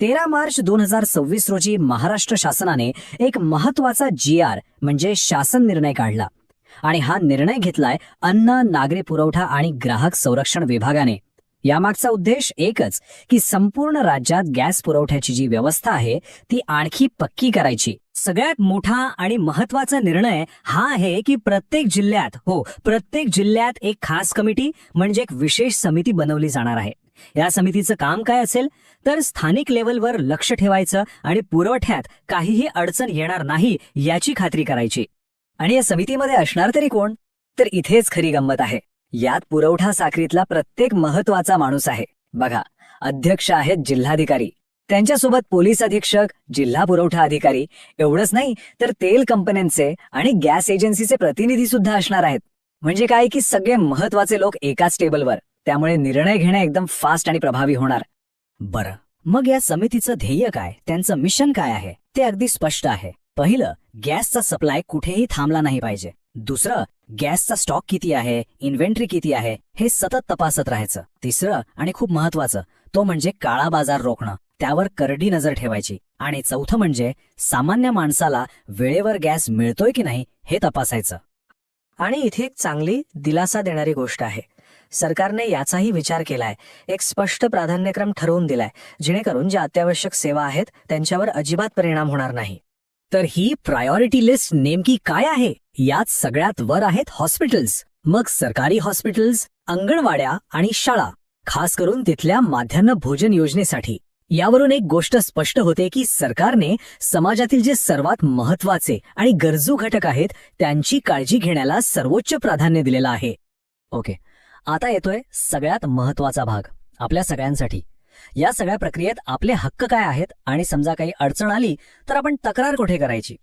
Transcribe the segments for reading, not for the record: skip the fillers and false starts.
13 मार्च 2026 रोजी महाराष्ट्र शासनाने एक महत्वाचा GR म्हणजे शासन निर्णय काढला आणि हा निर्णय घेतलाय अन्न, नागरी पुरवठा आणि ग्राहक संरक्षण विभागाने. यामागचा उद्देश एकच की संपूर्ण राज्यात गॅस पुरवठ्याची जी व्यवस्था आहे ती आणखी पक्की करायची. सगळ्यात मोठा आणि महत्वाचा निर्णय हा आहे की प्रत्येक जिल्ह्यात एक खास कमिटी म्हणजे एक विशेष समिती बनवली जाणार आहे. या समितीचं काम काय असेल तर स्थानिक लेव्हलवर लक्ष ठेवायचं आणि पुरवठ्यात काहीही अडचण येणार नाही याची खात्री करायची. आणि या समितीमध्ये असणार तरी कोण? तर इथेच खरी गंमत आहे. यात पुरवठा साखळीतला प्रत्येक महत्वाचा माणूस आहे. बघा, अध्यक्ष आहेत जिल्हाधिकारी, त्यांच्यासोबत पोलीस अधीक्षक, जिल्हा पुरवठा अधिकारी, एवढंच नाही तर तेल कंपन्यांचे आणि गॅस एजन्सीचे प्रतिनिधी सुद्धा असणार आहेत. म्हणजे काय की सगळे महत्वाचे लोक एकाच टेबलवर, त्यामुळे निर्णय घेणे एकदम फास्ट आणि प्रभावी होणार. बरं, मग या समितीचं ध्येय काय, त्यांचं मिशन काय आहे ते अगदी स्पष्ट आहे. पहिलं, गॅसचा सप्लाय कुठेही थांबला नाही पाहिजे. दुसरं, गॅसचा स्टॉक किती आहे, इन्व्हेंटरी किती आहे हे सतत तपासत राहायचं. तिसरं आणि खूप महत्वाचं तो म्हणजे काळा बाजार रोखणं, त्यावर करडी नजर ठेवायची. आणि चौथं म्हणजे सामान्य माणसाला वेळेवर गॅस मिळतोय की नाही हे तपासायचं. आणि इथे एक चांगली दिलासा देणारी गोष्ट आहे. सरकारने याचाही विचार केलाय, एक स्पष्ट प्राधान्यक्रम ठरवून दिलाय जेणेकरून ज्या अत्यावश्यक सेवा आहेत त्यांच्यावर अजिबात परिणाम होणार नाही. तर ही प्रायोरिटी लिस्ट नेमकी काय आहे? यात सगळ्यात वर आहेत हॉस्पिटल्स, मग सरकारी हॉस्पिटल्स, अंगणवाड्या आणि शाळा, खास करून तिथल्या माध्यान्ह भोजन योजनेसाठी. यावरून एक गोष्ट स्पष्ट होते की सरकारने समाजातील जे सर्वात महत्वाचे आणि गरजू घटक आहेत त्यांची काळजी घेण्याला सर्वोच्च प्राधान्य दिलेलं आहे. ओके, आता येतोय सगळ्यात महत्वाचा भाग आपल्या सगळ्यांसाठी. या सगळ्या प्रक्रियेत आपले हक्क काय आहेत आणि समजा काही अडचण आली तर आपण तक्रार कुठे करायची.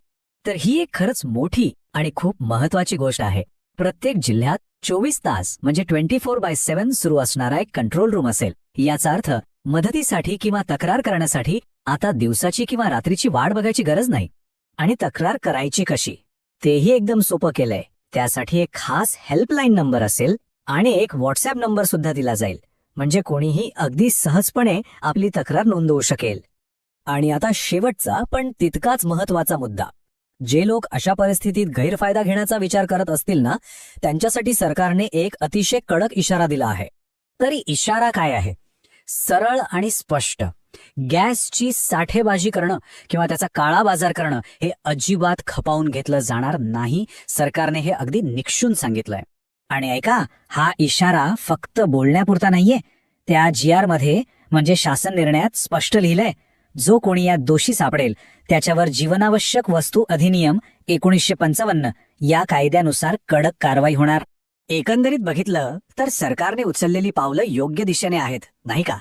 तर ही एक खरंच मोठी आणि खूप महत्वाची गोष्ट आहे. प्रत्येक जिल्ह्यात 24 तास म्हणजे 24/7 सुरू असणारा एक कंट्रोल रूम असेल. याचा अर्थ मदतीसाठी किंवा तक्रार करण्यासाठी आता दिवसाची किंवा रात्रीची वाट बघायची गरज नाही. आणि तक्रार करायची कशी तेही एकदम सोपं केलंय. त्यासाठी एक खास हेल्पलाईन नंबर असेल आणि एक व्हॉट्सअप नंबर सुद्धा दिला जाईल, म्हणजे कोणीही अगदी सहजपणे आपली तक्रार नोंदवू शकेल. आणि आता शेवटचा पण तितकाच महत्वाचा मुद्दा, जे लोक अशा परिस्थितीत गैरफायदा घेण्याचा विचार करत असतील ना, त्यांच्यासाठी सरकारने एक अतिशय कडक इशारा दिला आहे. तरी इशारा काय आहे? सरळ आणि स्पष्ट. गॅसची साठेबाजी करणं किंवा त्याचा काळा बाजार करणं हे अजिबात खपावून घेतलं जाणार नाही. सरकारने हे अगदी निक्षून सांगितलंय. आणि ऐका, हा इशारा फक्त बोलण्यापुरता नाहीये. त्या GR मध्ये म्हणजे शासन निर्णयात स्पष्ट लिहिलंय, जो कोणी यात दोषी सापडेल त्याच्यावर जीवनावश्यक वस्तू अधिनियम 1955 या कायद्यानुसार कडक कारवाई होणार. एकंदरीत बघितलं तर सरकारने उचललेली पावलं योग्य दिशेने आहेत, नाही का?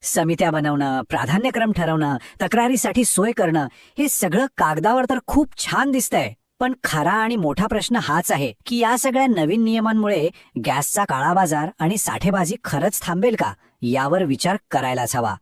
समित्या बनवणं, प्राधान्यक्रम ठरवणं, तक्रारीसाठी सोय करणं, हे सगळं कागदावर तर खूप छान दिसतंय. पण खरा आणि मोठा प्रश्न हाच आहे की या सगळ्या नवीन नियमांमुळे गॅसचा काळा बाजार आणि साठेबाजी खरंच थांबेल का, यावर विचार करायलाच हवा.